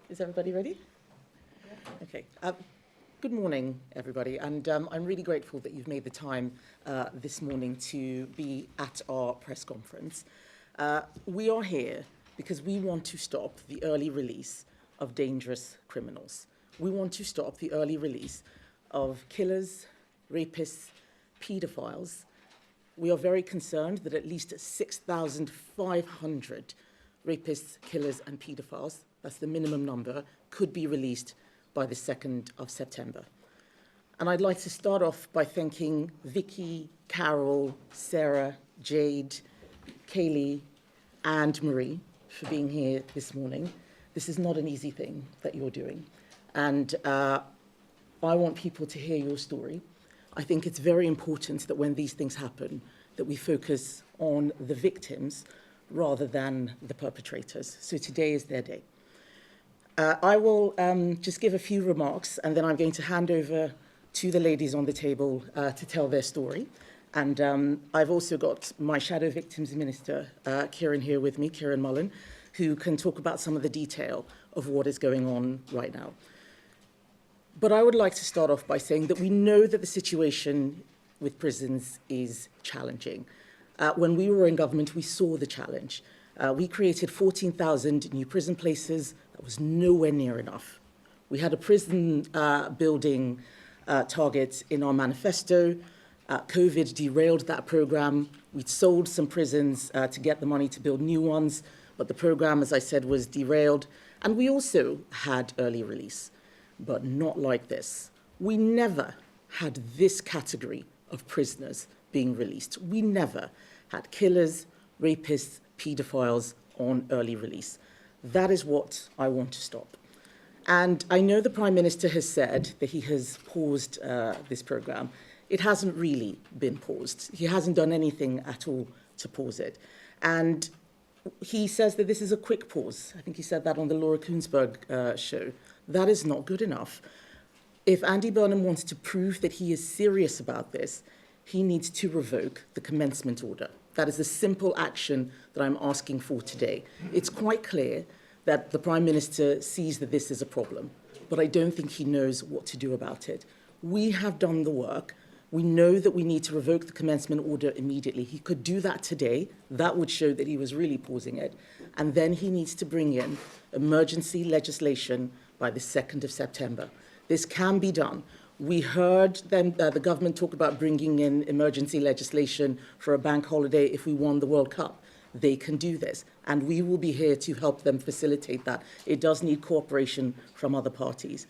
Is everybody ready? Okay. Good morning, everybody, and I'm really grateful that you've made the time this morning to be at our press conference. We are here because we want to stop the early release of dangerous criminals. We want to stop the early release of killers, rapists, paedophiles. We are very concerned that at least 6,500 rapists, killers, and paedophiles, that's the minimum number, could be released by the 2nd of September. And I'd like to start off by thanking Vicky, Carol, Sarah, Jade, Kaylee, and Marie for being here this morning. This is not an easy thing that you're doing. And I want people to hear your story. I think it's very important that when these things happen, that we focus on the victims rather than the perpetrators. So today is their day. I will just give a few remarks, and then I'm going to hand over to the ladies on the table to tell their story. And I've also got my Shadow Victims Minister, Kieran, here with me, Kieran Mullen, who can talk about some of the detail of what is going on right now. But I would like to start off by saying that we know that the situation with prisons is challenging. When we were in government, we saw the challenge. We created 14,000 new prison places. That was nowhere near enough. We had a prison building target in our manifesto. COVID derailed that program. We'd sold some prisons to get the money to build new ones, but the program, as I said, was derailed. And we also had early release, but not like this. We never had this category of prisoners being released. We never had killers, rapists, paedophiles on early release. That is what I want to stop. And I know the Prime Minister has said that he has paused this programme. It hasn't really been paused. He hasn't done anything at all to pause it. And he says that this is a quick pause. I think he said that on the Laura Kuenssberg show. That is not good enough. If Andy Burnham wants to prove that he is serious about this, he needs to revoke the commencement order. That is the simple action that I'm asking for today. It's quite clear that the Prime Minister sees that this is a problem, but I don't think he knows what to do about it. We have done the work. We know that we need to revoke the commencement order immediately. He could do that today. That would show that he was really pausing it. And then he needs to bring in emergency legislation by the 2nd of September. This can be done. We heard them, the government talk about bringing in emergency legislation for a bank holiday if we won the World Cup. They can do this, and we will be here to help them facilitate that. It does need cooperation from other parties.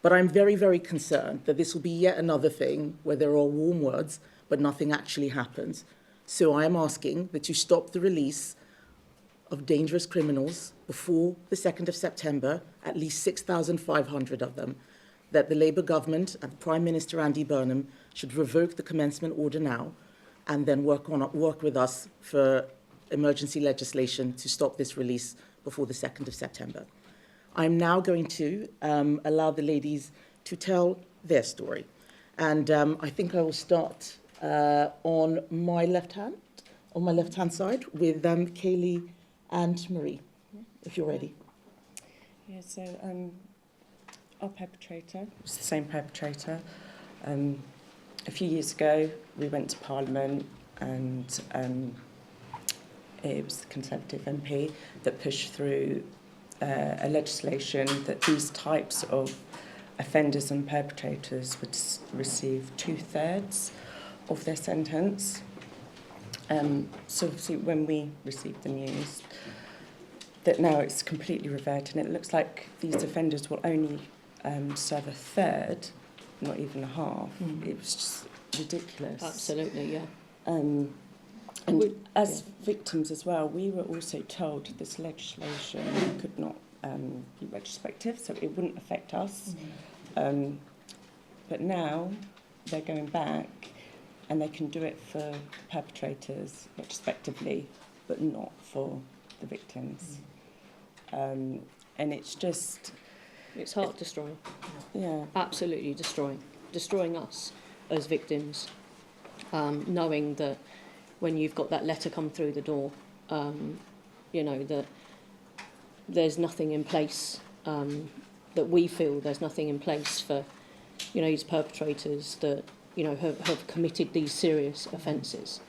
But I'm very, very concerned that this will be yet another thing where there are warm words, but nothing actually happens. So I am asking that you stop the release of dangerous criminals before the 2nd of September, at least 6,500 of them, that the Labour government and Prime Minister Andy Burnham should revoke the commencement order now and then work with us for emergency legislation to stop this release before the 2nd of September. I'm now going to allow the ladies to tell their story. And I think I will start on my left-hand side with Kaylee and Marie, if you're ready. Yeah, so our perpetrator was the same perpetrator. A few years ago, we went to Parliament and it was the Conservative MP that pushed through a legislation that these types of offenders and perpetrators would receive 2/3 of their sentence. So obviously when we received the news that now it's completely reverted, and it looks like these offenders will only serve 1/3, not even a half. It was just ridiculous. Absolutely, yeah. And as victims as well, we were also told this legislation could not be retrospective, so it wouldn't affect us. But now they're going back and they can do it for perpetrators retrospectively, but not for the victims. And it's just... It's heart destroying. Yeah. Absolutely destroying us as victims, knowing that when you've got that letter come through the door, you know, that there's nothing in place that we feel there's nothing in place for, these perpetrators that, have committed these serious offences.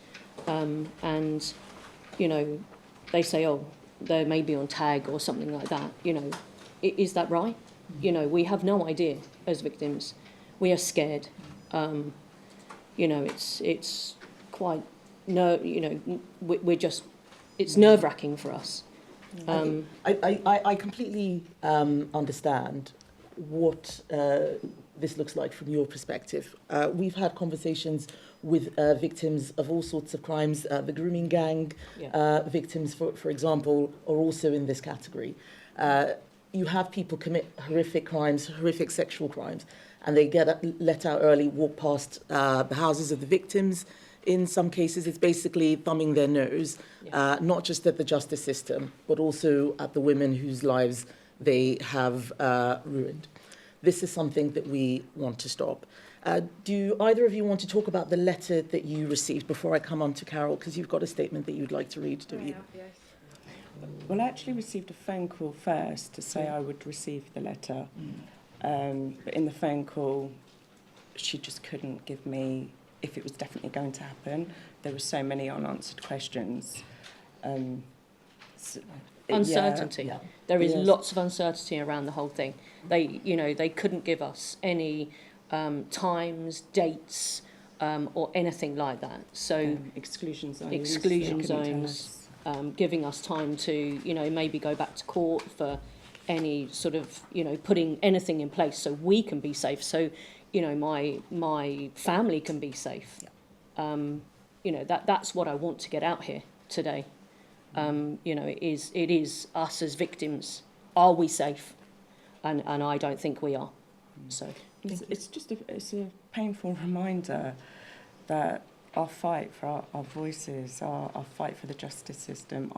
And, they say, oh, they may be on tag or something like that. Is that right? We have no idea as victims. We are scared. It's quite, we're just, it's nerve-wracking for us. I completely understand what this looks like from your perspective. We've had conversations with victims of all sorts of crimes. The grooming gang victims, for example, are also in this category. You have people commit horrific crimes, horrific sexual crimes, and they get let out early, walk past the houses of the victims. In some cases, it's basically thumbing their nose, not just at the justice system, but also at the women whose lives they have ruined. This is something that we want to stop. Do either of you want to talk about the letter that you received before I come on to Carol? Because you've got a statement that you'd like to read, don't you? Yes. Well, I actually received a phone call first to say I would receive the letter. But in the phone call, she just couldn't give me if it was definitely going to happen. There were so many unanswered questions. Uncertainty. Yeah. There is lots of uncertainty around the whole thing. They couldn't give us any times, dates, or anything like that. So exclusion zones. Exclusion zones. Giving us time to, maybe go back to court for any sort of, putting anything in place so we can be safe. So, my family can be safe. Yeah. That's what I want to get out here today. It is us as victims. Are we safe? And I don't think we are. So it's a painful reminder that our fight for our voices, our fight for the justice system,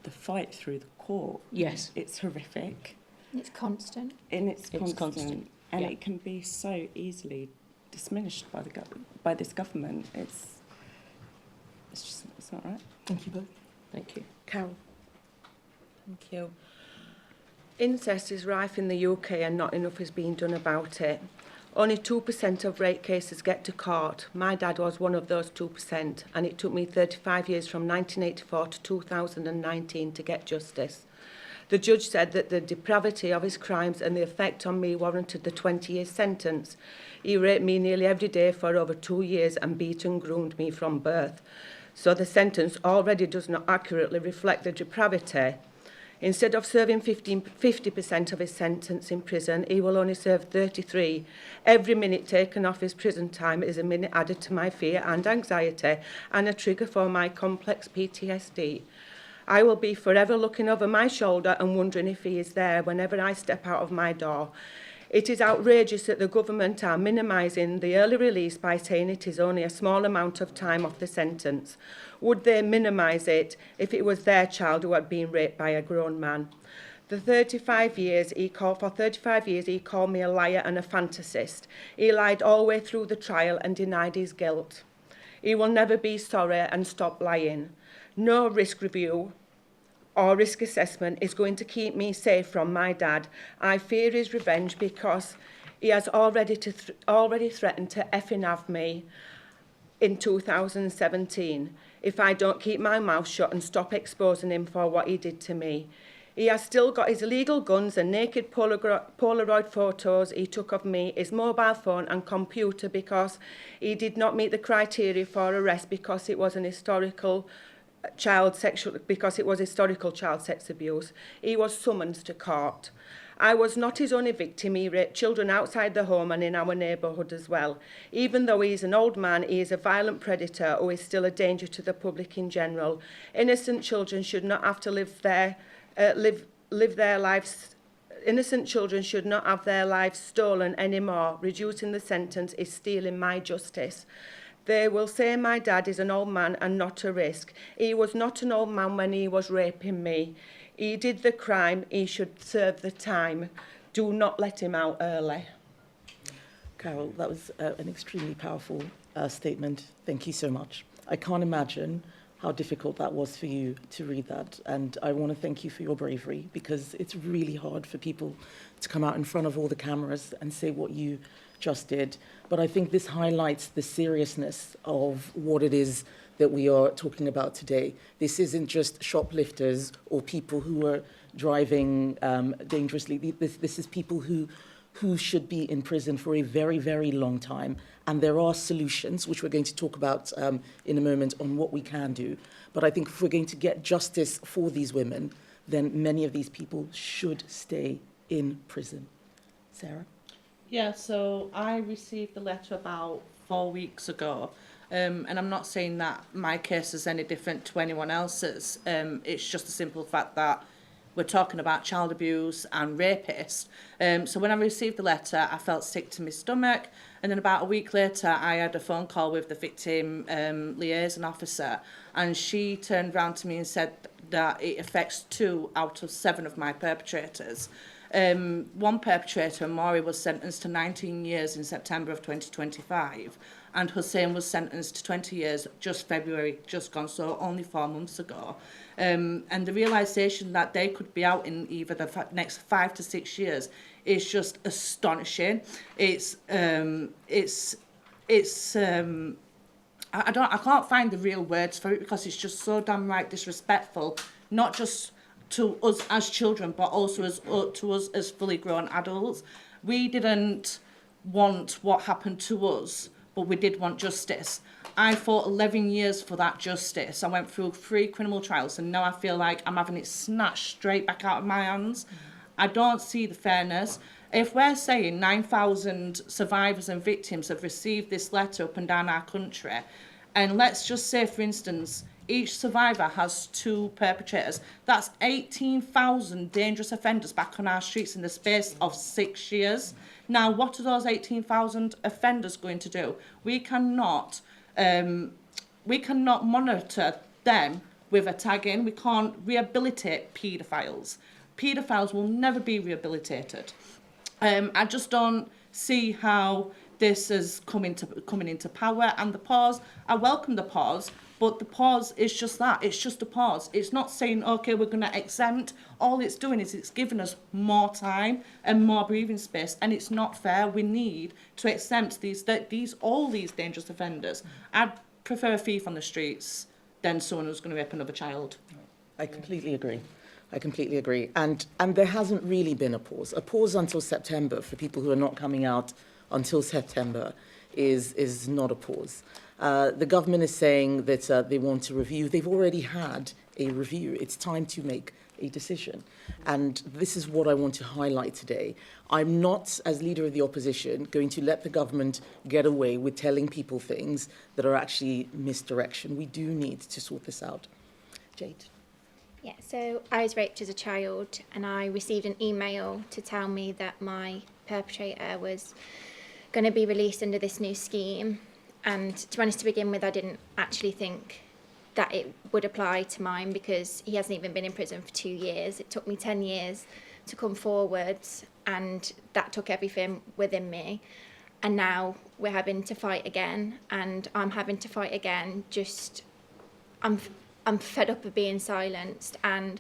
the fight through the court. Yes. It's horrific. It's constant. And it's constant. And yeah. it can be so easily diminished by this government. It's not right. Thank you both. thank you. Carol. Thank you. Incest is rife in the UK and not enough is being done about it. Only 2% of rape cases get to court. My dad was one of those 2%, and it took me 35 years from 1984 to 2019 to get justice. The judge said that the depravity of his crimes and the effect on me warranted the 20-year sentence. He raped me nearly every day for over 2 years and beat and groomed me from birth. So the sentence already does not accurately reflect the depravity. Instead of serving 50% of his sentence in prison, he will only serve 33. Every minute taken off his prison time is a minute added to my fear and anxiety and a trigger for my complex PTSD. I will be forever looking over my shoulder and wondering if he is there whenever I step out of my door. It is outrageous that the government are minimising the early release by saying it is only a small amount of time off the sentence. Would they minimise it if it was their child who had been raped by a grown man? For 35 years, he called me a liar and a fantasist. He lied all the way through the trial and denied his guilt. He will never be sorry and stop lying. No risk review or risk assessment is going to keep me safe from my dad. I fear his revenge because he has already threatened to effing have me in 2017 if I don't keep my mouth shut and stop exposing him for what he did to me. He has still got his illegal guns and naked Polaroid photos he took of me, his mobile phone and computer because he did not meet the criteria for arrest because it was historical child sex abuse. He was summoned to court. I was not his only victim. He raped children outside the home and in our neighbourhood as well. Even though he is an old man, he is a violent predator who is still a danger to the public in general. Innocent children should not have to live their lives. Innocent children should not have their lives stolen anymore. Reducing the sentence is stealing my justice. They will say my dad is an old man and not a risk. He was not an old man when he was raping me. He did the crime. He should serve the time. Do not let him out early. Carol, that was an extremely powerful statement. Thank you so much. I can't imagine how difficult that was for you to read that. And I want to thank you for your bravery, because it's really hard for people to come out in front of all the cameras and say what you just did. But I think this highlights the seriousness of what it is that we are talking about today. This isn't just shoplifters or people who are driving dangerously. This is people who should be in prison for a very, very long time. And there are solutions, which we're going to talk about in a moment, on what we can do. But I think if we're going to get justice for these women, then many of these people should stay in prison. Sarah? Yeah, so I received the letter about 4 weeks ago. And I'm not saying that my case is any different to anyone else's. It's just the simple fact that we're talking about child abuse and rapists. So when I received the letter, I felt sick to my stomach. And then about a week later, I had a phone call with the victim liaison officer. And she turned around to me and said that it affects 2 out of 7 of my perpetrators. One perpetrator, Maury, was sentenced to 19 years in September of 2025. And Hussein was sentenced to 20 years just February, just gone, so only 4 months ago. And the realisation that they could be out in either the next 5 to 6 years is just astonishing. I can't find the real words for it, because it's just so damn right disrespectful, not just to us as children, but also to us as fully grown adults. We didn't want what happened to us, but we did want justice. I fought 11 years for that justice. I went through 3 criminal trials, and now I feel like I'm having it snatched straight back out of my hands. I don't see the fairness. If we're saying 9,000 survivors and victims have received this letter up and down our country, and let's just say, for instance, each survivor has 2 perpetrators, that's 18,000 dangerous offenders back on our streets in the space of 6 years. Now, what are those 18,000 offenders going to do? We cannot monitor them with a tag in. We can't rehabilitate paedophiles. Paedophiles will never be rehabilitated. I just don't see how this is coming into power. And the pause, I welcome the pause, but the pause is just that. It's just a pause. It's not saying, OK, we're going to exempt. All it's doing is it's giving us more time and more breathing space. And it's not fair. We need to exempt all these dangerous offenders. I'd prefer a thief on the streets than someone who's going to rape another child. I completely agree. I completely agree. And there hasn't really been a pause. A pause until September for people who are not coming out until September is not a pause. The government is saying that they want to review. They've already had a review. It's time to make a decision. And this is what I want to highlight today. I'm not, as leader of the opposition, going to let the government get away with telling people things that are actually misdirection. We do need to sort this out. Jade. Yeah, so I was raped as a child, and I received an email to tell me that my perpetrator was going to be released under this new scheme. And to be honest, to begin with, I didn't actually think that it would apply to mine, because he hasn't even been in prison for 2 years. It took me 10 years to come forward, and that took everything within me. And now we're having to fight again, and I'm having to fight again. I'm fed up of being silenced and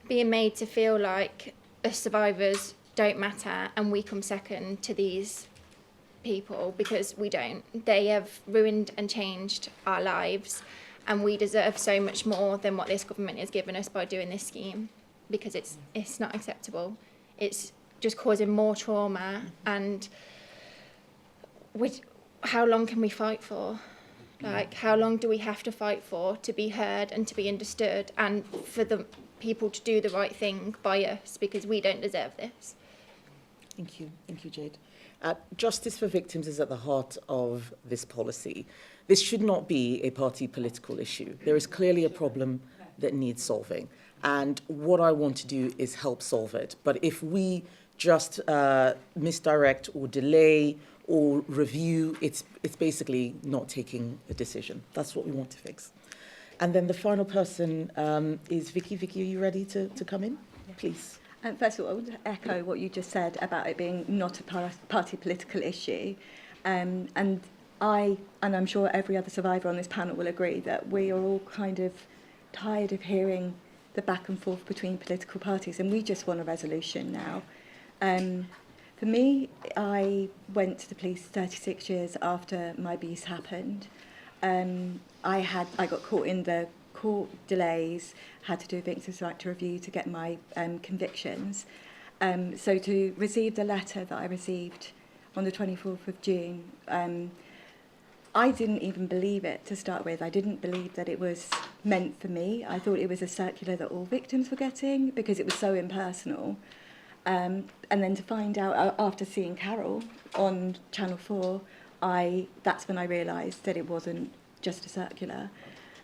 being made to feel like us survivors don't matter and we come second to these people, because we don't. They have ruined and changed our lives, and we deserve so much more than what this government has given us by doing this scheme, because it's not acceptable. It's just causing more trauma, and how long can we fight for? Like, how long do we have to fight for to be heard and to be understood, and for the people to do the right thing by us, because we don't deserve this? Thank you, Jade. Justice for victims is at the heart of this policy. This should not be a party political issue. There is clearly a problem that needs solving, and what I want to do is help solve it. But if we just misdirect or delay or review, it's basically not taking a decision. That's what we want to fix. And then the final person is Vicky. Vicky, are you ready to come in? Yeah. Please. First of all, I would echo what you just said about it being not a party political issue. And and I'm sure every other survivor on this panel will agree, that we are all kind of tired of hearing the back and forth between political parties, and we just want a resolution now. For me, I went to the police 36 years after my abuse happened. I got caught in the court delays, had to do a victims' right to review to get my convictions. So to receive the letter that I received on the 24th of June, I didn't even believe it to start with. I didn't believe that it was meant for me. I thought it was a circular that all victims were getting because it was so impersonal. And then to find out after seeing Carol on Channel 4, that's when I realised that it wasn't just a circular.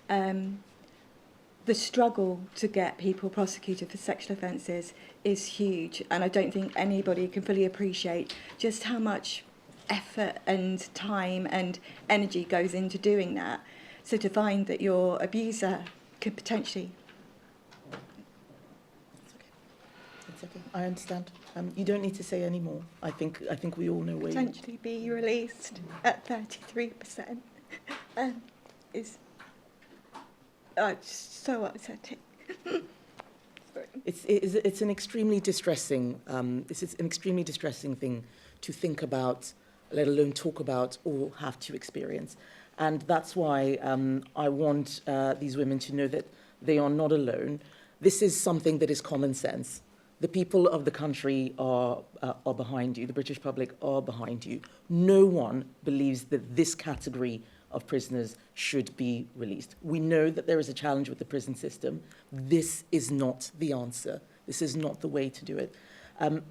The struggle to get people prosecuted for sexual offences is huge, and I don't think anybody can fully appreciate just how much effort and time and energy goes into doing that. So to find that your abuser could potentially... It's okay. I understand. You don't need to say any more. I think we all know where you... potentially be released at 33% is so upsetting. It's an extremely distressing. It's an extremely distressing thing to think about, let alone talk about or have to experience. And that's why I want these women to know that they are not alone. This is something that is common sense. The people of the country are behind you. The British public are behind you. No one believes that this category of prisoners should be released. We know that there is a challenge with the prison system. This is not the answer. This is not the way to do it.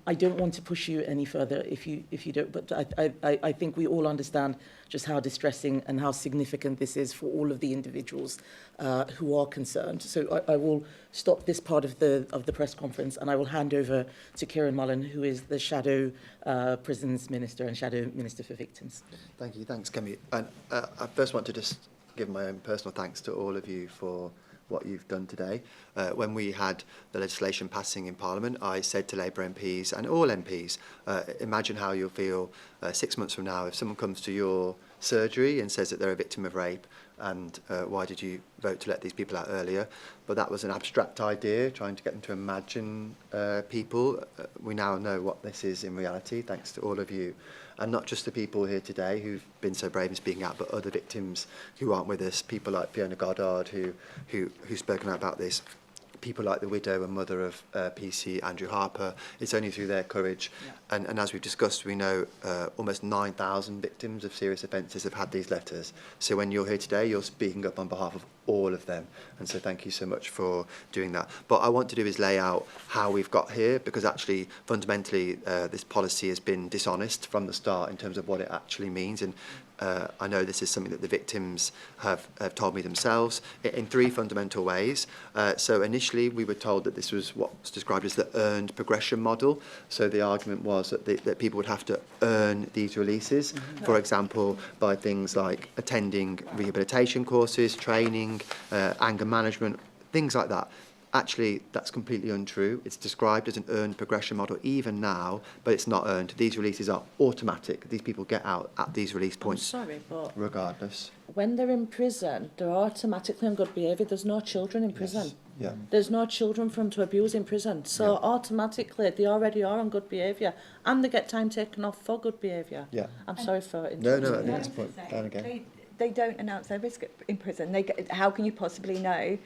I don't want to push you any further if you don't, but I think we all understand just how distressing and how significant this is for all of the individuals who are concerned. So I will stop this part of the press conference, and I will hand over to Kieran Mullen, who is the Shadow Prisons Minister and Shadow Minister for Victims. Thank you. Thanks, Kemi. And I first want to just give my own personal thanks to all of you for what you've done today. When we had the legislation passing in Parliament, I said to Labour MPs and all MPs, imagine how you'll feel 6 months from now if someone comes to your surgery and says that they're a victim of rape, and why did you vote to let these people out earlier? But that was an abstract idea, trying to get them to imagine people. We now know what this is in reality, thanks to all of you. And not just the people here today who've been so brave in speaking out, but other victims who aren't with us, people like Fiona Goddard who's spoken out about this, people like the widow and mother of PC Andrew Harper. It's only through their courage. Yeah. And as we've discussed, we know almost 9,000 victims of serious offences have had these letters. So when you're here today, you're speaking up on behalf of all of them. And so thank you so much for doing that. But I want to do is lay out how we've got here, because actually, fundamentally, this policy has been dishonest from the start in terms of what it actually means. And I know this is something that the victims have told me themselves in three fundamental ways. So initially, we were told that this was what's described as the earned progression model. So the argument was that people would have to earn these releases, for example, by things like attending rehabilitation courses, training, anger management, things like that. Actually, that's completely untrue. It's described as an earned progression model even now, but it's not earned. These releases are automatic. These people get out at these release points. I'm sorry, but regardless. When they're in prison, they're automatically on good behaviour. There's no children in prison. Yes. Yeah. There's no children for them to abuse in prison. So automatically, they already are on good behaviour. And they get time taken off for good behaviour. Yeah. I'm sorry for interrupting. No, at this point. Down again. They don't announce their risk in prison. How can you possibly know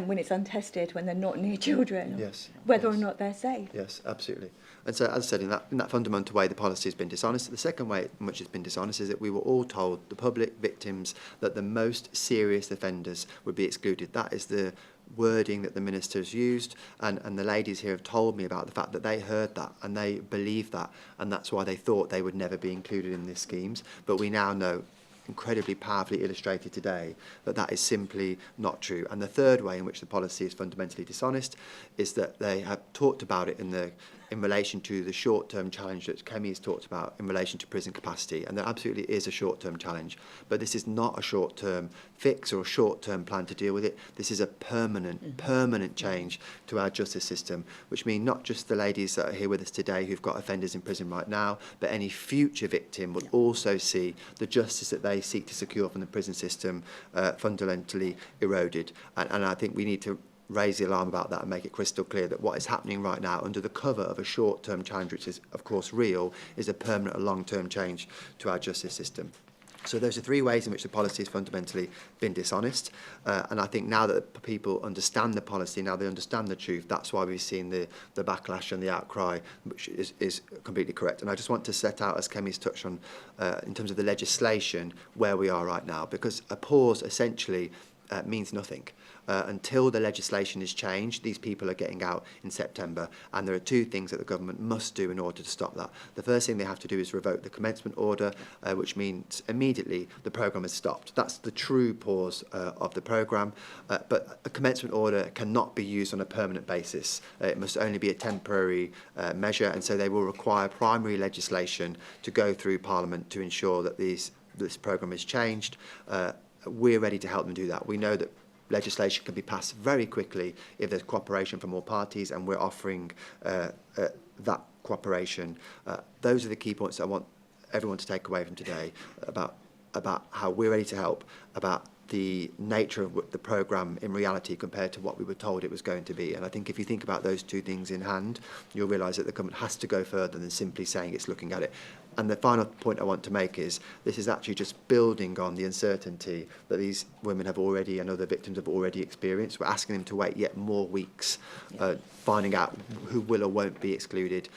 when it's untested, when they're not near children, whether or not they're safe? Yes, absolutely. And so, as I said, in that fundamental way, the policy has been dishonest. The second way in which it's been dishonest is that we were all told, the public, victims, that the most serious offenders would be excluded. That is the wording that the minister has used, and the ladies here have told me about the fact that they heard that and they believed that, and that's why they thought they would never be included in these schemes. But we now know, incredibly powerfully illustrated today, that is simply not true. And the third way in which the policy is fundamentally dishonest is that they have talked about it in the in relation to the short-term challenge that Kemi has talked about in relation to prison capacity, and there absolutely is a short-term challenge, but this is not a short-term fix or a short-term plan to deal with it. This is a permanent change to our justice system, which means not just the ladies that are here with us today who've got offenders in prison right now, but any future victim will also see the justice that they seek to secure from the prison system fundamentally eroded. And I think we need to raise the alarm about that and make it crystal clear that what is happening right now under the cover of a short-term challenge, which is of course real, is a permanent and long-term change to our justice system. So those are three ways in which the policy has fundamentally been dishonest. And I think now that people understand the policy, now they understand the truth, that's why we've seen the backlash and the outcry, which is completely correct. And I just want to set out, as Kemi's touched on, in terms of the legislation, where we are right now, because a pause essentially means nothing. Until the legislation is changed, these people are getting out in September, and there are two things that the government must do in order to stop that. The first thing they have to do is revoke the commencement order, which means immediately the programme is stopped. That's the true pause of the programme, but a commencement order cannot be used on a permanent basis. It must only be a temporary measure, and so they will require primary legislation to go through Parliament to ensure that this programme is changed. We're ready to help them do that. We know that legislation can be passed very quickly if there's cooperation from all parties, and we're offering that cooperation. Those are the key points that I want everyone to take away from today about how we're ready to help, about the nature of the programme in reality compared to what we were told it was going to be. And I think if you think about those two things in hand, you'll realise that the government has to go further than simply saying it's looking at it. And the final point I want to make is this is actually just building on the uncertainty that these women have already and other victims have already experienced. We're asking them to wait yet more weeks, finding out who will or won't be excluded.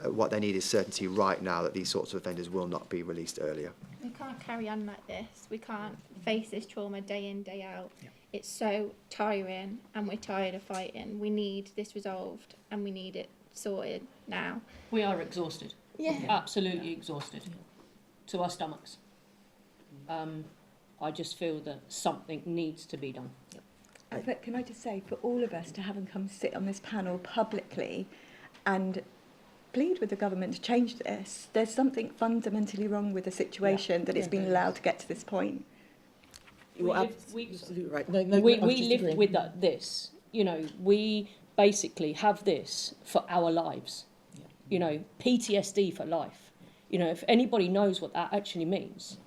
What they need is certainty right now that these sorts of offenders will not be released earlier. We can't carry on like this. We can't face this trauma day in, day out. Yeah. It's so tiring, and we're tired of fighting. We need this resolved, and we need it sorted now. We are exhausted. Yeah. Absolutely exhausted to our stomachs. I just feel that something needs to be done. But can I just say, for all of us to have and come sit on this panel publicly and plead with the government to change this, there's something fundamentally wrong with the situation that it's been allowed to get to this point. You're absolutely right. We live with this. You know, we basically have this for our lives. You know, PTSD for life. You know, if anybody knows what that actually means,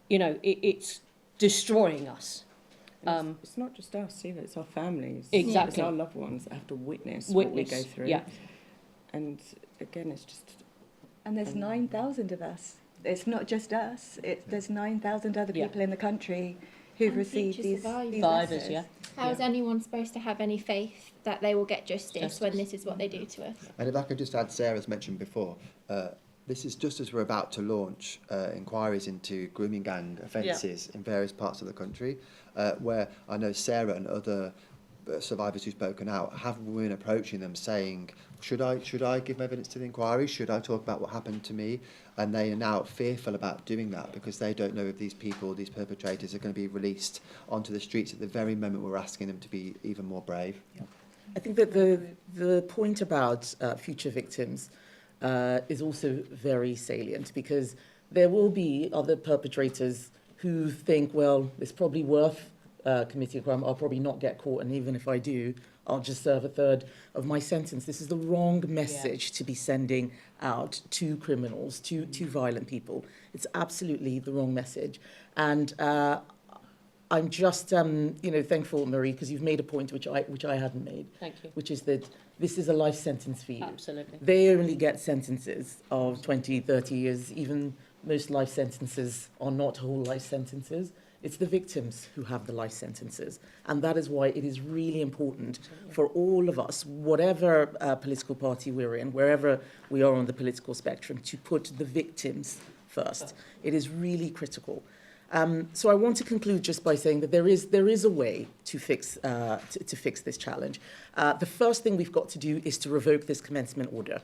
you know, it's destroying us. It's not just us either, it's our families. Exactly. It's our loved ones that have to witness what we go through. Yeah. And again, it's just... And there's 9,000 of us. It's not just us. There's 9,000 other people in the country who've and received these survivors. letters. Yeah. How is anyone supposed to have any faith that they will get justice when this is what they do to us? And if I could just add, Sarah's mentioned before, this is just as we're about to launch inquiries into grooming gang offences in various parts of the country, where I know Sarah and other survivors who've spoken out have women approaching them saying, should I give evidence to the inquiry? Should I talk about what happened to me? And they are now fearful about doing that because they don't know if these people, these perpetrators, are going to be released onto the streets at the very moment we're asking them to be even more brave. I think that the point about future victims is also very salient, because there will be other perpetrators who think, well, it's probably worth committing a crime. I'll probably not get caught, and even if I do, I'll just serve a third of my sentence. This is the wrong message to be sending out to criminals, to violent people. It's absolutely the wrong message. And I'm just, thankful, Marie, because you've made a point which I hadn't made. Thank you. Which is that this is a life sentence for you. Absolutely. They only get sentences of 20, 30 years. Even most life sentences are not whole life sentences. It's the victims who have the life sentences. And that is why it is really important for all of us, whatever political party we're in, wherever we are on the political spectrum, to put the victims first. It is really critical. So I want to conclude just by saying that there is a way to fix this challenge. The first thing we've got to do is to revoke this commencement order.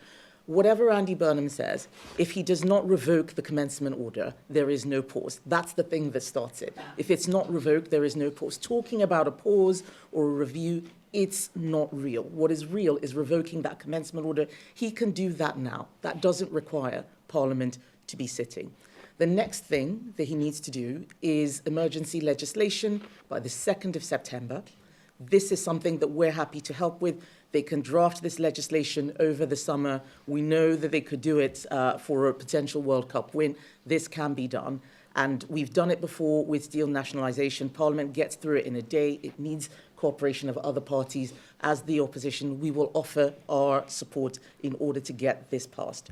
Whatever Andy Burnham says, if he does not revoke the commencement order, there is no pause. That's the thing that starts it. If it's not revoked, there is no pause. Talking about a pause or a review it's not real. What is real is revoking that commencement order. He can do that now. That doesn't require Parliament to be sitting. The next thing that he needs to do is emergency legislation by the 2nd of September. This is something that we're happy to help with. They can draft this legislation over the summer. We know that they could do it for a potential World Cup win. This can be done. And we've done it before with steel nationalisation. Parliament gets through it in a day. It needs cooperation of other parties. As the opposition, we will offer our support in order to get this passed.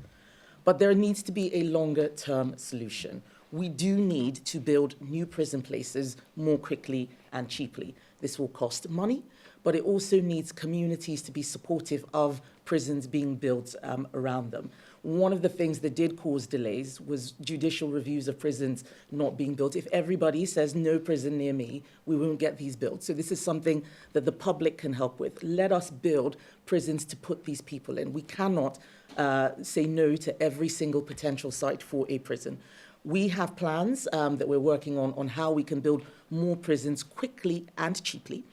But there needs to be a longer-term solution. We do need to build new prison places more quickly and cheaply. This will cost money, but it also needs communities to be supportive of prisons being built around them. One of the things that did cause delays was judicial reviews of prisons not being built. If everybody says no prison near me, we won't get these built. So this is something that the public can help with. Let us build prisons to put these people in. We cannot say no to every single potential site for a prison. We have plans that we're working on how we can build more prisons quickly and cheaply.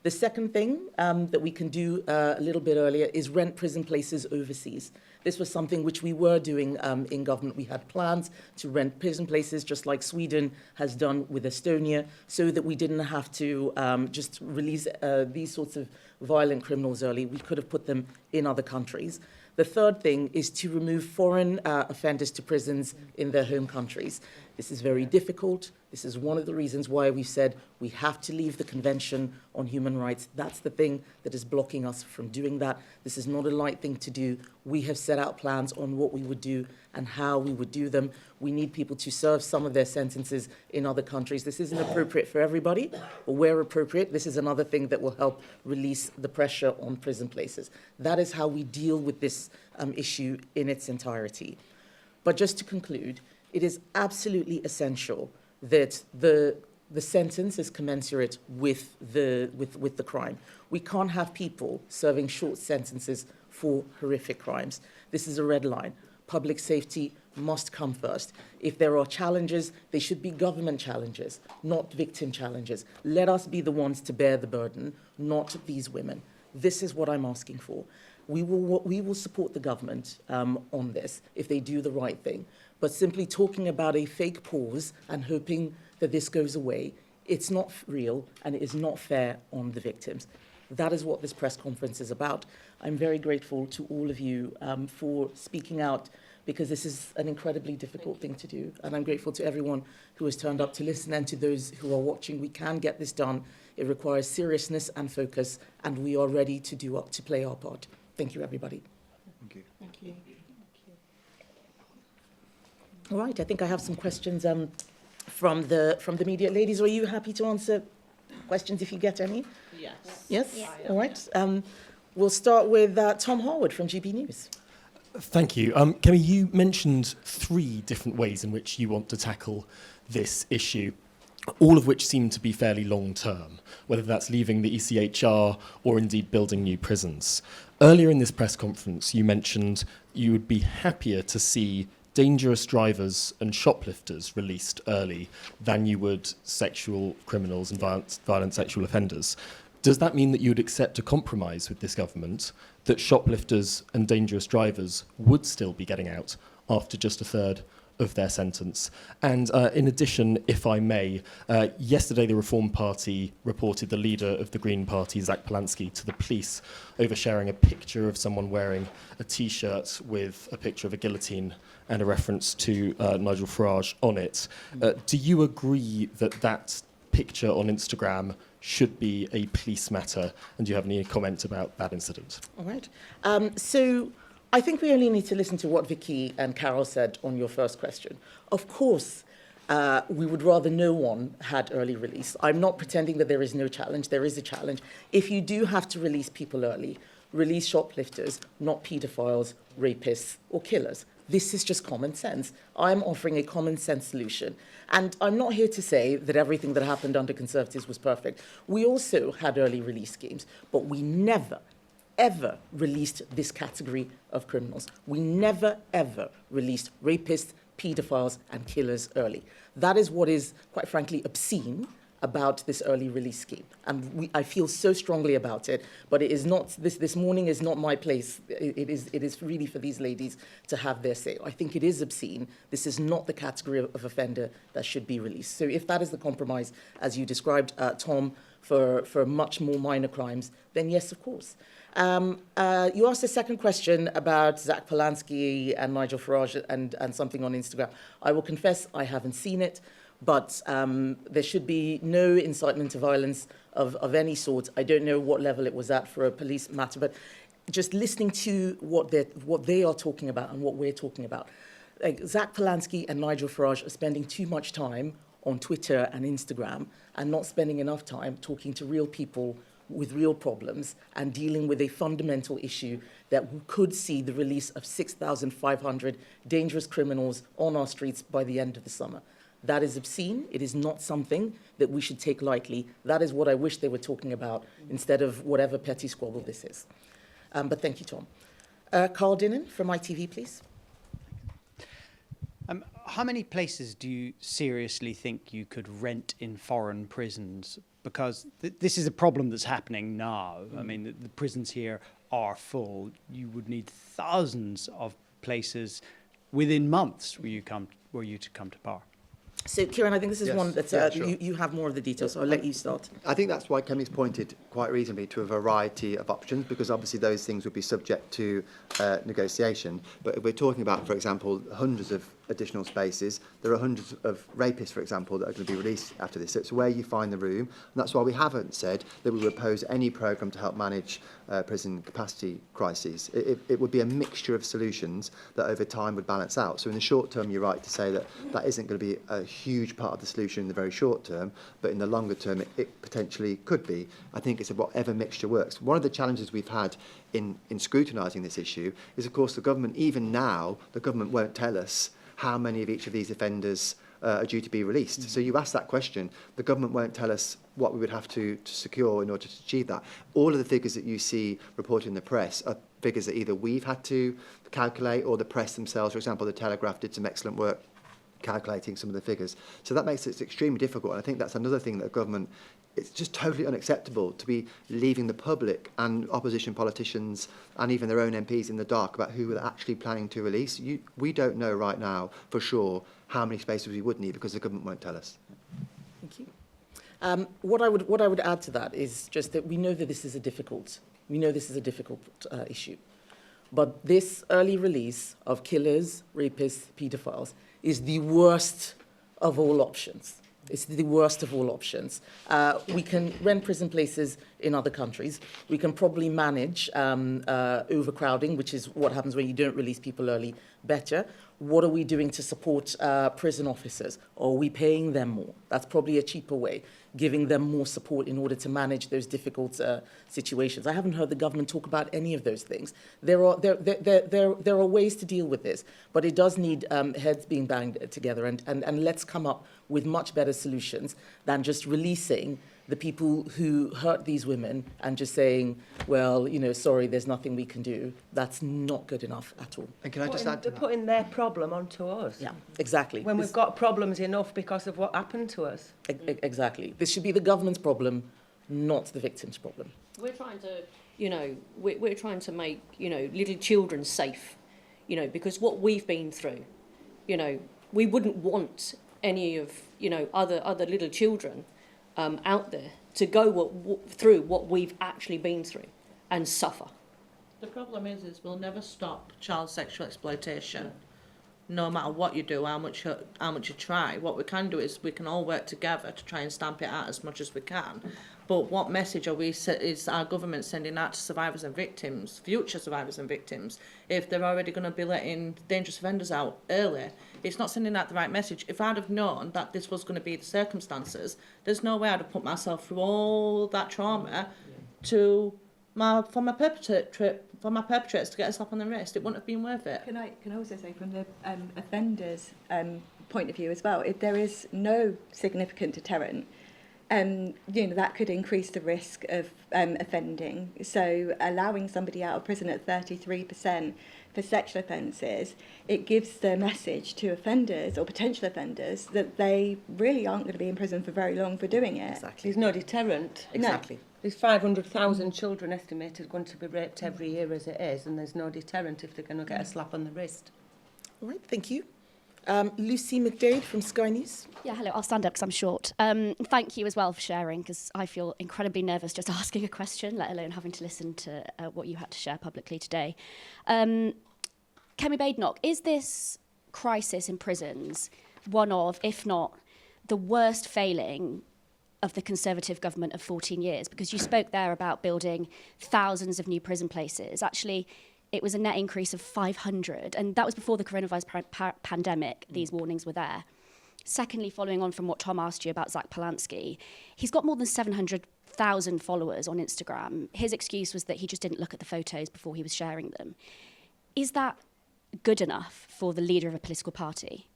The second thing that we can do a little bit earlier is rent prison places overseas. This was something which we were doing in government. We had plans to rent prison places, just like Sweden has done with Estonia, so that we didn't have to just release these sorts of violent criminals early. We could have put them in other countries. The third thing is to remove foreign offenders to prisons in their home countries. This is very difficult. This is one of the reasons why we said we have to leave the Convention on Human Rights. That's the thing that is blocking us from doing that. This is not a light thing to do. We have set out plans on what we would do and how we would do them. We need people to serve some of their sentences in other countries. This isn't appropriate for everybody, but where appropriate, this is another thing that will help release the pressure on prison places. That is how we deal with this issue in its entirety. But just to conclude, it is absolutely essential that the sentence is commensurate with the crime. We can't have people serving short sentences for horrific crimes. This is a red line. Public safety must come first. If there are challenges, they should be government challenges, not victim challenges. Let us be the ones to bear the burden, not these women. This is what I'm asking for. We will support the government on this if they do the right thing. But simply talking about a fake pause and hoping that this goes away, it's not real and it is not fair on the victims. That is what this press conference is about. I'm very grateful to all of you for speaking out, because this is an incredibly difficult thing to do. And I'm grateful to everyone who has turned up to listen, and to those who are watching. We can get this done. It requires seriousness and focus, and we are ready to play our part. Thank you, everybody. Thank you. Thank you. All right, I think I have some questions from the media. Ladies, are you happy to answer questions if you get any? Yes. Yes? Yeah. All right. We'll start with Tom Harwood from GB News. Thank you. Kemi, you mentioned 3 different ways in which you want to tackle this issue, all of which seem to be fairly long-term, whether that's leaving the ECHR or indeed building new prisons. Earlier in this press conference, you mentioned you would be happier to see dangerous drivers and shoplifters released early than you would sexual criminals and violent sexual offenders. Does that mean that you would accept a compromise with this government, that shoplifters and dangerous drivers would still be getting out after just a third of their sentence? And in addition, if I may, yesterday the Reform Party reported the leader of the Green Party, Zach Polanski, to the police over sharing a picture of someone wearing a T-shirt with a picture of a guillotine and a reference to Nigel Farage on it. Do you agree that that picture on Instagram should be a police matter? And do you have any comment about that incident? All right. So I think we only need to listen to what Vicky and Carol said on your first question. Of course, we would rather no one had early release. I'm not pretending that there is no challenge. There is a challenge. If you do have to release people early, release shoplifters, not paedophiles, rapists, or killers. This is just common sense. I'm offering a common sense solution. And I'm not here to say that everything that happened under Conservatives was perfect. We also had early release schemes, but we never, ever released this category of criminals. We never, ever released rapists, paedophiles, and killers early. That is what is, quite frankly, obscene about this early release scheme. And I feel so strongly about it, but it is not, this morning is not my place. It is really for these ladies to have their say. I think it is obscene. This is not the category of offender that should be released. So if that is the compromise, as you described, Tom, for much more minor crimes, then yes, of course. You asked a second question about Zach Polanski and Nigel Farage and something on Instagram. I will confess I haven't seen it, but there should be no incitement to violence of any sort. I don't know what level it was at for a police matter, but just listening to what they are talking about and what we're talking about. Like Zach Polanski and Nigel Farage are spending too much time on Twitter and Instagram and not spending enough time talking to real people with real problems and dealing with a fundamental issue that could see the release of 6,500 dangerous criminals on our streets by the end of the summer. That is obscene. It is not something that we should take lightly. That is what I wish they were talking about instead of whatever petty squabble this is. But thank you, Tom. Carl Dinnan from ITV, please. How many places do you seriously think you could rent in foreign prisons? Because this is a problem that's happening now. I mean, the prisons here are full. You would need thousands of places within months were you to come to power. So, Kieran, I think this is Yes. one that Yeah, sure. you have more of the details, so I'll let you start. I think that's why Kemi's pointed quite reasonably to a variety of options, because obviously those things would be subject to negotiation. But if we're talking about, for example, hundreds of additional spaces, there are hundreds of rapists, for example, that are going to be released after this. So it's where you find the room, and that's why we haven't said that we would oppose any programme to help manage prison capacity crises. It would be a mixture of solutions that over time would balance out. So in the short term, you're right to say that that isn't going to be a huge part of the solution in the very short term, but in the longer term, it potentially could be. I think it's whatever mixture works. One of the challenges we've had in scrutinising this issue is, of course, the government, even now, the government won't tell us how many of each of these offenders are due to be released. So you ask that question, the government won't tell us what we would have to secure in order to achieve that. All of the figures that you see reported in the press are figures that either we've had to calculate or the press themselves. For example, the Telegraph did some excellent work calculating some of the figures. So that makes it extremely difficult. And I think that's another thing that government, it's just totally unacceptable to be leaving the public and opposition politicians and even their own MPs in the dark about who they're actually planning to release. We don't know right now for sure how many spaces we would need because the government won't tell us. Thank you. What I would add to that is just that we know that this is a difficult issue. But this early release of killers, rapists, paedophiles is the worst of all options. It's the worst of all options. We can rent prison places in other countries. We can probably manage overcrowding, which is what happens when you don't release people early, better. What are we doing to support prison officers? Are we paying them more? That's probably a cheaper way, giving them more support in order to manage those difficult situations. I haven't heard the government talk about any of those things. There are ways to deal with this, but it does need heads being banged together, and let's come up with much better solutions than just releasing the people who hurt these women and just saying, well, you know, sorry, there's nothing we can do. That's not good enough at all. And can I just add to They're that? putting their problem onto us. Yeah, exactly. When we've got problems enough because of what happened to us. Exactly. This should be the government's problem, not the victim's problem. We're trying to, you know, we're trying to make, you know, little children safe, you know, because what we've been through, you know, we wouldn't want any of, you know, other little children out there to go through what we've actually been through and suffer. The problem is we'll never stop child sexual exploitation, no matter what you do, how much you try. What we can do is we can all work together to try and stamp it out as much as we can. But what message is our government sending out to survivors and victims, future survivors and victims, if they're already going to be letting dangerous offenders out early? It's not sending out the right message. If I'd have known that this was going to be the circumstances, there's no way I'd have put myself through all that trauma for my perpetrators to get a slap on the wrist. It wouldn't have been worth it. Can I also say from the offender's point of view as well, if there is no significant deterrent, that could increase the risk of offending. So allowing somebody out of prison at 33% for sexual offences, it gives the message to offenders or potential offenders that they really aren't going to be in prison for very long for doing it. Exactly. There's no deterrent. Exactly. There's 500,000 children estimated going to be raped every year as it is, and there's no deterrent if they're going to get a slap on the wrist. All right, thank you. Lucy McDade from Sky News. Yeah, hello. I'll stand up because I'm short. Thank you as well for sharing, because I feel incredibly nervous just asking a question, let alone having to listen to what you had to share publicly today. Kemi Badenoch, is this crisis in prisons one of, if not the worst failing of the Conservative government of 14 years? Because you spoke there about building thousands of new prison places. Actually, it was a net increase of 500, and that was before the coronavirus pandemic. These warnings were there. Secondly, following on from what Tom asked you about Zach Polanski, he's got more than 700,000 followers on Instagram. His excuse was that he just didn't look at the photos before he was sharing them. Is that good enough for the leader of a political party?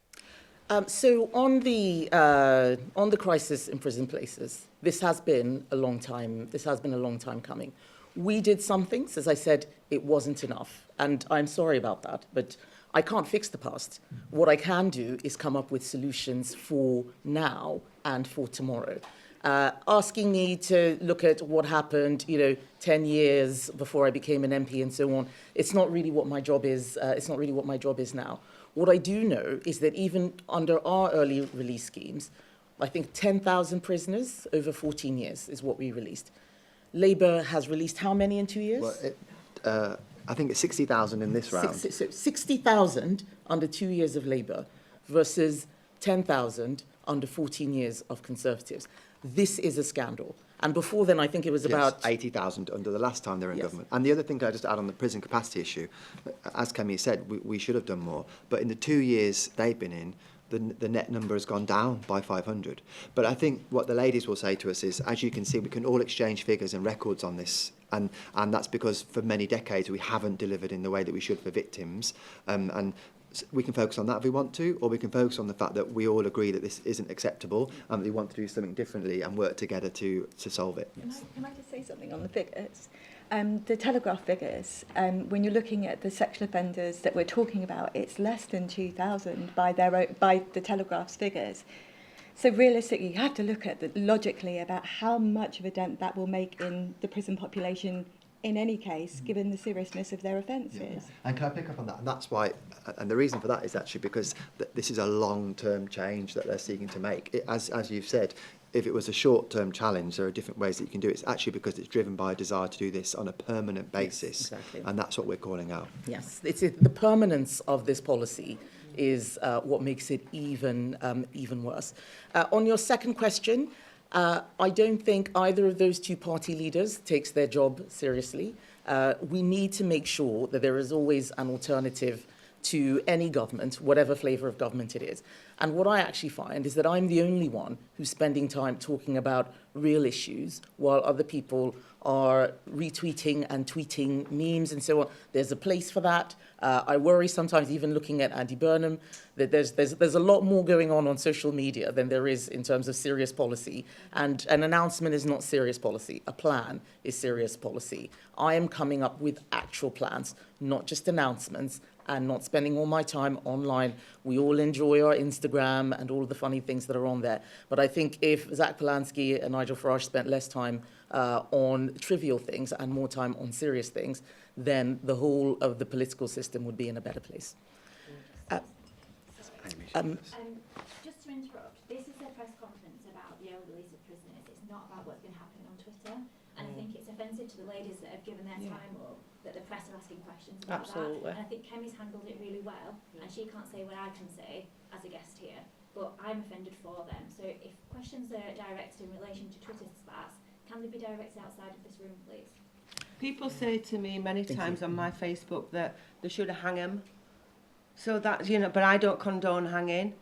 So on the crisis in prison places, this has been a long time. This has been a long time coming. We did some things, as I said, it wasn't enough, and I'm sorry about that, but I can't fix the past. What I can do is come up with solutions for now and for tomorrow. Asking me to look at what happened, 10 years before I became an MP and so on, it's not really what my job is. It's not really what my job is now. What I do know is that even under our early release schemes, I think 10,000 prisoners over 14 years is what we released. Labour has released how many in 2 years? Well, I think it's 60,000 in this round. So 60,000 under 2 years of Labour versus 10,000 under 14 years of Conservatives. This is a scandal. And before then, I think it was about 80,000 under the last time they were in government. And the other thing I just add on the prison capacity issue, as Kemi said, we should have done more. But in the 2 years they've been in, the net number has gone down by 500. But I think what the ladies will say to us is, as you can see, we can all exchange figures and records on this. And that's because for many decades we haven't delivered in the way that we should for victims. And we can focus on that if we want to, or we can focus on the fact that we all agree that this isn't acceptable and that we want to do something differently and work together to solve it. Can I just say something on the figures? The Telegraph figures, when you're looking at the sexual offenders that we're talking about, it's less than 2,000 by the Telegraph's figures. So realistically, you have to look at logically about how much of a dent that will make in the prison population in any case, given the seriousness of their offences. Yeah. And can I pick up on that? And that's why, and the reason for that is actually because this is a long-term change that they're seeking to make. As you've said, if it was a short-term challenge, there are different ways that you can do it. It's actually because it's driven by a desire to do this on a permanent basis. Yes, exactly. And that's what we're calling out. Yes, the permanence of this policy is what makes it even worse. On your second question, I don't think either of those two party leaders takes their job seriously. We need to make sure that there is always an alternative to any government, whatever flavour of government it is. And what I actually find is that I'm the only one who's spending time talking about real issues while other people are retweeting and tweeting memes and so on. There's a place for that. I worry sometimes, even looking at Andy Burnham, that there's a lot more going on social media than there is in terms of serious policy. And an announcement is not serious policy. A plan is serious policy. I am coming up with actual plans, not just announcements, and not spending all my time online. We all enjoy our Instagram and all of the funny things that are on there. But I think if Zach Polanski and Nigel Farage spent less time on trivial things and more time on serious things, then the whole of the political system would be in a better place. Just to interrupt, this is a press conference about the early release of prisoners. It's not about what's been happening on Twitter. And I think it's offensive to the ladies that have given their time up that the press are asking questions about Absolutely. that. And I think Kemi's handled it really well, and she can't say what I can say as a guest here, but I'm offended for them. So if questions are directed in relation to Twitter spats, can they be directed outside of this room, please? People say to me many times on my Facebook that they should hang him. So that, but I don't condone hanging.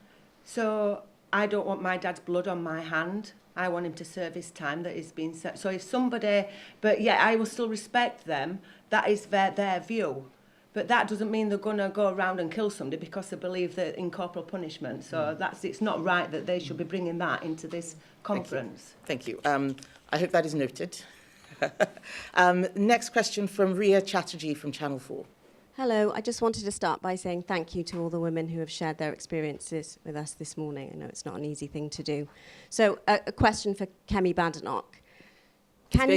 So I don't want my dad's blood on my hand. I want him to serve his time that is being set. So if somebody, but yeah, I will still respect them. That is their view. But that doesn't mean they're going to go around and kill somebody because they believe that in corporal punishment. So it's not right that they should be bringing that into this conference. Thank you. I hope that is noted. Next question from Ria Chatterjee from Channel 4. Hello, I just wanted to start by saying thank you to all the women who have shared their experiences with us this morning. I know it's not an easy thing to do. So a question for Kemi Badenoch. Can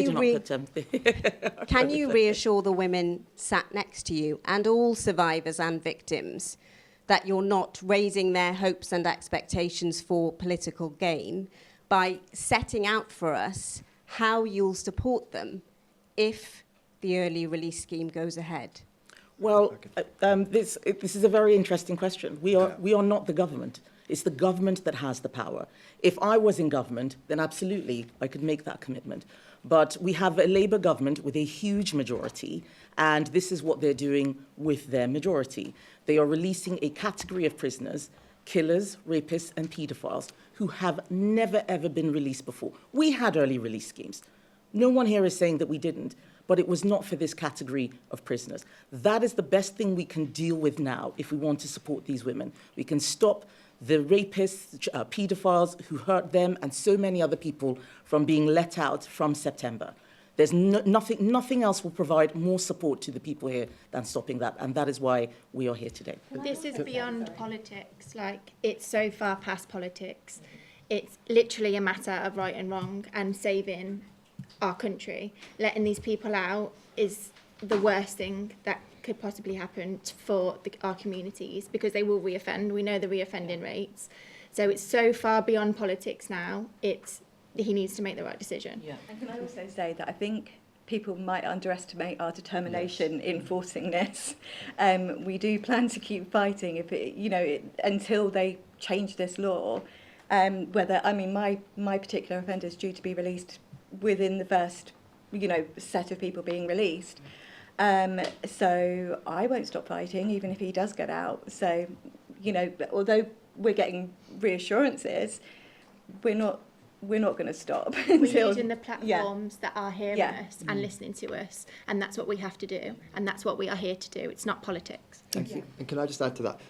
you reassure the women sat next to you and all survivors and victims that you're not raising their hopes and expectations for political gain by setting out for us how you'll support them if the early release scheme goes ahead? Well, this is a very interesting question. We are not the government. It's the government that has the power. If I was in government, then absolutely I could make that commitment. But we have a Labour government with a huge majority, and this is what they're doing with their majority. They are releasing a category of prisoners, killers, rapists, and paedophiles, who have never, ever been released before. We had early release schemes. No one here is saying that we didn't, but it was not for this category of prisoners. That is the best thing we can deal with now if we want to support these women. We can stop the rapists, paedophiles who hurt them and so many other people from being let out from September. There's nothing else will provide more support to the people here than stopping that, and that is why we are here today. This is beyond politics. Like, it's so far past politics. It's literally a matter of right and wrong and saving our country. Letting these people out is the worst thing that could possibly happen for our communities, because they will reoffend. We know the reoffending rates. So it's so far beyond politics now. He needs to make the right decision. Yeah. And can I also say that I think people might underestimate our determination in forcing this. We do plan to keep fighting until they change this law. My particular offender is due to be released within the first, set of people being released. So I won't stop fighting, even if he does get out. So, although we're getting reassurances, we're not going to stop. We're using the platforms that are hearing us and listening to us, and that's what we have to do, and that's what we are here to do. It's not politics. Thank you. And can I just add to that?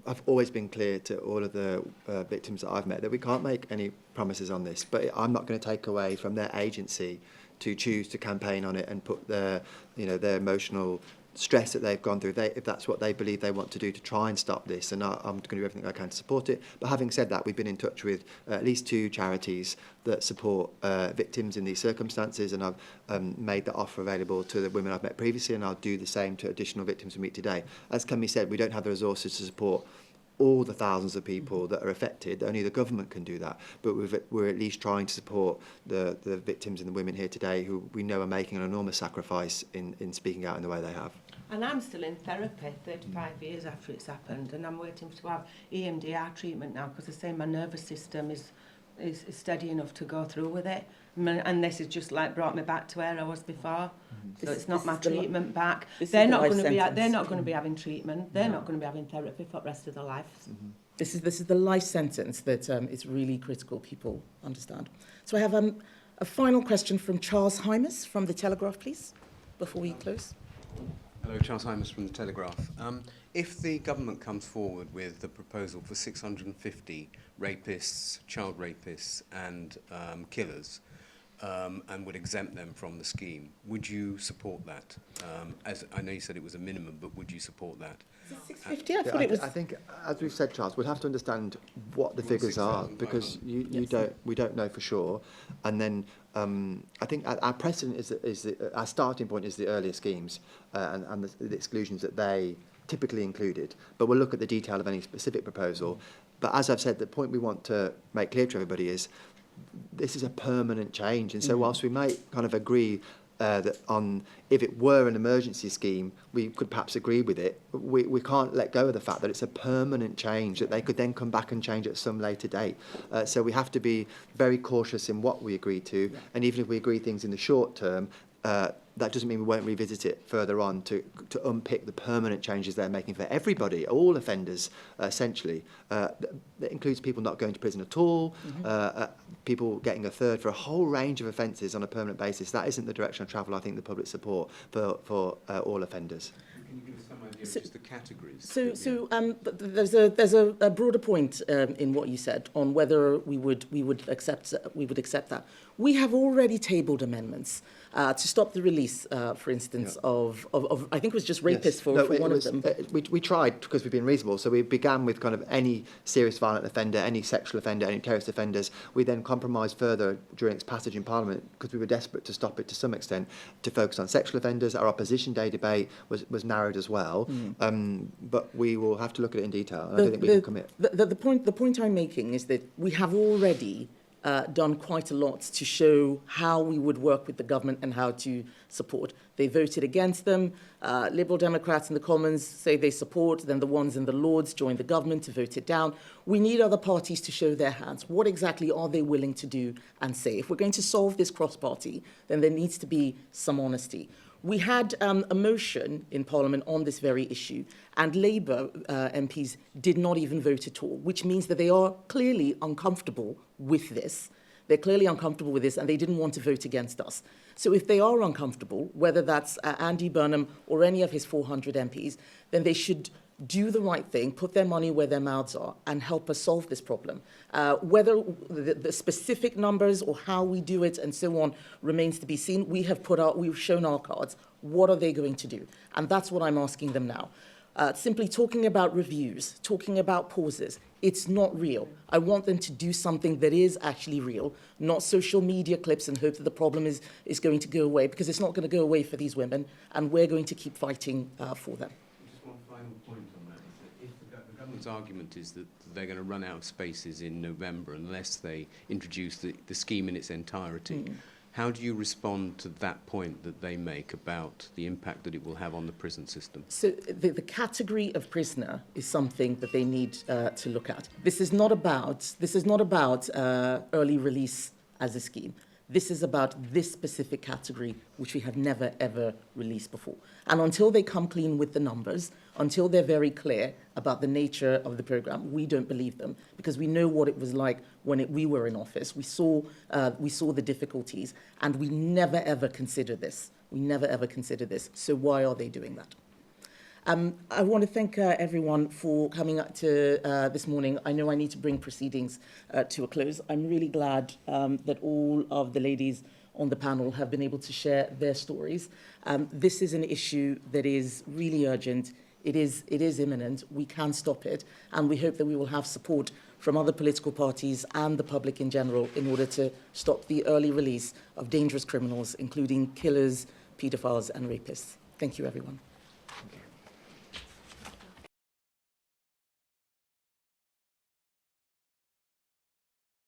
I've always been clear to all of the victims that I've met that we can't make any promises on this, but I'm not going to take away from their agency to choose to campaign on it and put their emotional stress that they've gone through, if that's what they believe they want to do to try and stop this, and I'm going to do everything I can to support it. But having said that, we've been in touch with at least 2 charities that support victims in these circumstances, and I've made that offer available to the women I've met previously, and I'll do the same to additional victims we meet today. As Kemi said, we don't have the resources to support all the thousands of people that are affected. Only the government can do that. But we're at least trying to support the victims and the women here today who we know are making an enormous sacrifice in speaking out in the way they have. And I'm still in therapy 35 years after it's happened, and I'm waiting to have EMDR treatment now because they say my nervous system is steady enough to go through with it. And this has just brought me back to where I was before. So it's not my treatment back. They're not going to be having treatment. They're not going to be having therapy for the rest of their lives. This is the life sentence that it's really critical people understand. So I have a final question from Charles Hymas from The Telegraph, please, before we close. Hello, Charles Hymas from The Telegraph. If the government comes forward with the proposal for 650 rapists, child rapists and killers, and would exempt them from the scheme, would you support that? As I know you said it was a minimum, but would you support that? 650? I thought it was. I think, as we've said, Charles, we'll have to understand what the figures are, because we don't know for sure. And then I think our precedent our starting point is the earlier schemes and the exclusions that they typically included. But we'll look at the detail of any specific proposal. But as I've said, the point we want to make clear to everybody is this is a permanent change. And so whilst we might kind of agree that if it were an emergency scheme, we could perhaps agree with it, we can't let go of the fact that it's a permanent change, that they could then come back and change at some later date. So we have to be very cautious in what we agree to. And even if we agree things in the short term, that doesn't mean we won't revisit it further on to unpick the permanent changes they're making for everybody, all offenders, essentially. That includes people not going to prison at all, people getting a third for a whole range of offences on a permanent basis. That isn't the direction of travel I think the public support for all offenders. Can you give us some idea of just the categories? There's a broader point in what you said on whether we would accept that. We have already tabled amendments to stop the release, for instance, of I think it was just rapists for one of them. We tried because we've been reasonable. So we began with kind of any serious violent offender, any sexual offender, any terrorist offenders. We then compromised further during its passage in Parliament because we were desperate to stop it to some extent to focus on sexual offenders. Our opposition day debate was narrowed as well. But we will have to look at it in detail. And I don't think we can commit. The point I'm making is that we have already done quite a lot to show how we would work with the government and how to support. They voted against them. Liberal Democrats in the Commons say they support, then the ones in the Lords joined the government to vote it down. We need other parties to show their hands. What exactly are they willing to do and say? If we're going to solve this cross-party, then there needs to be some honesty. We had a motion in Parliament on this very issue, and Labour MPs did not even vote at all, which means that they are clearly uncomfortable with this. They're clearly uncomfortable with this, and they didn't want to vote against us. So if they are uncomfortable, whether that's Andy Burnham or any of his 400 MPs, then they should do the right thing, put their money where their mouths are, and help us solve this problem. Whether the specific numbers or how we do it and so on remains to be seen. We've shown our cards. What are they going to do? And that's what I'm asking them now. Simply talking about reviews, talking about pauses, it's not real. I want them to do something that is actually real, not social media clips and hope that the problem is going to go away, because it's not going to go away for these women, and we're going to keep fighting for them. Just one final point on that is that if the government's argument is that they're going to run out of spaces in November unless they introduce the scheme in its entirety, how do you respond to that point that they make about the impact that it will have on the prison system? So the category of prisoner is something that they need to look at. This is not about early release as a scheme. This is about this specific category, which we have never, ever released before. And until they come clean with the numbers, until they're very clear about the nature of the programme, we don't believe them, because we know what it was like when we were in office. We saw the difficulties, and we never, ever considered this. We never, ever considered this. So why are they doing that? I want to thank everyone for coming up to this morning. I know I need to bring proceedings to a close. I'm really glad that all of the ladies on the panel have been able to share their stories. This is an issue that is really urgent. It is imminent. We can stop it, and we hope that we will have support from other political parties and the public in general in order to stop the early release of dangerous criminals, including killers, paedophiles, and rapists. Thank you, everyone. Okay.